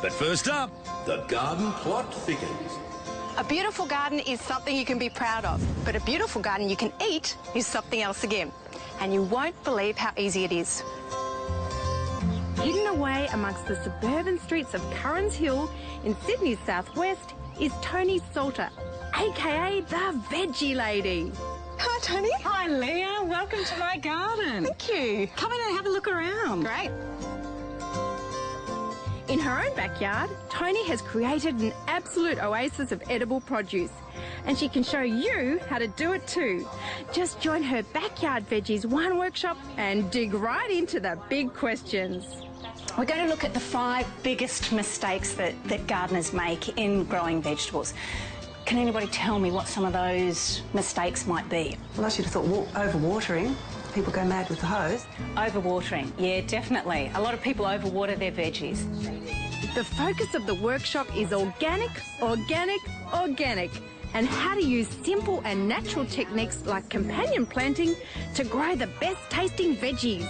But first up, the garden plot thickens. A beautiful garden is something you can be proud of, but a beautiful garden you can eat is something else again. And you won't believe how easy it is. Hidden away amongst the suburban streets of Curran's Hill in Sydney's southwest is Toni Salter, aka the Veggie Lady. Hi, Toni. Hi, Leah. Welcome to my garden. Thank you. Come in and have a look around. Great. In her own backyard, Toni has created an absolute oasis of edible produce, and she can show you how to do it too. Just join her Backyard Veggies 1 workshop and dig right into the big questions. We're going to look at the 5 biggest mistakes that gardeners make in growing vegetables. Can anybody tell me what some of those mistakes might be? Well, I should have thought overwatering. People go mad with the hose. Overwatering, yeah, definitely. A lot of people overwater their veggies. The focus of the workshop is organic, organic, organic, and how to use simple and natural techniques like companion planting to grow the best tasting veggies.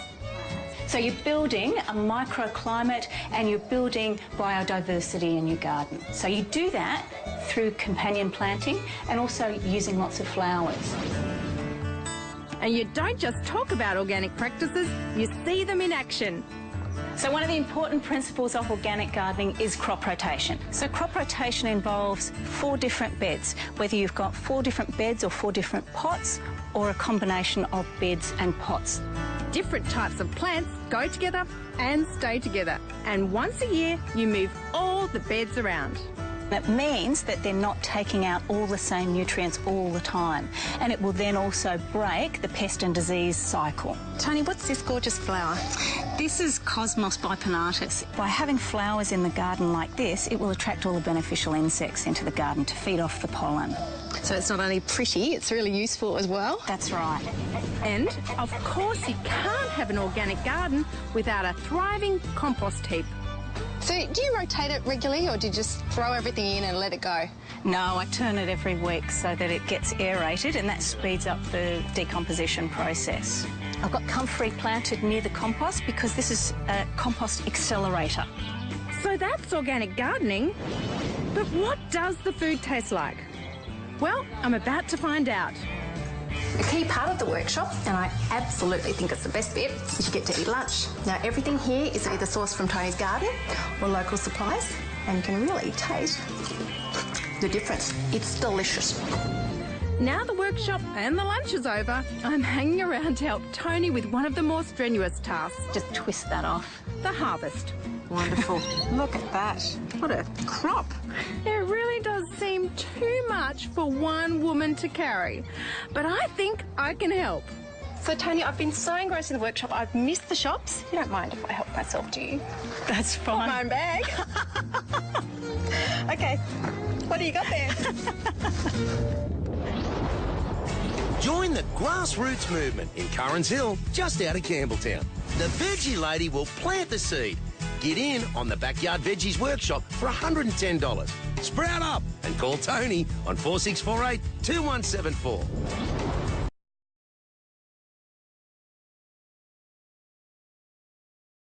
So you're building a microclimate and you're building biodiversity in your garden. So you do that through companion planting and also using lots of flowers. And you don't just talk about organic practices, you see them in action. So one of the important principles of organic gardening is crop rotation. So crop rotation involves 4 different beds, whether you've got 4 different beds or 4 different pots or a combination of beds and pots. Different types of plants go together and stay together. And once a year, you move all the beds around. That means that they're not taking out all the same nutrients all the time. And it will then also break the pest and disease cycle. Toni, what's this gorgeous flower? This is Cosmos bipinnatus. By having flowers in the garden like this, it will attract all the beneficial insects into the garden to feed off the pollen. So it's not only pretty, it's really useful as well. That's right. And, of course, you can't have an organic garden without a thriving compost heap. So do you rotate it regularly or do you just throw everything in and let it go? No, I turn it every week so that it gets aerated and that speeds up the decomposition process. I've got comfrey planted near the compost because this is a compost accelerator. So that's organic gardening. But what does the food taste like? Well, I'm about to find out. A key part of the workshop, and I absolutely think it's the best bit, is you get to eat lunch. Now, everything here is either sourced from Toni's garden or local supplies, and you can really taste the difference. It's delicious. Now the workshop and the lunch is over, I'm hanging around to help Toni with one of the more strenuous tasks. Just twist that off. The harvest. Wonderful. Look at that. What a crop. It really does seem too much for one woman to carry, but I think I can help. So, Toni, I've been so engrossed in the workshop, I've missed the shops. You don't mind if I help myself, do you? That's fine. My own bag. OK. What do you got there? Join the grassroots movement in Curran's Hill, just out of Campbelltown. The Veggie Lady will plant the seed. Get in on the Backyard Veggies workshop for $110. Sprout up and call Toni on 4648 2174.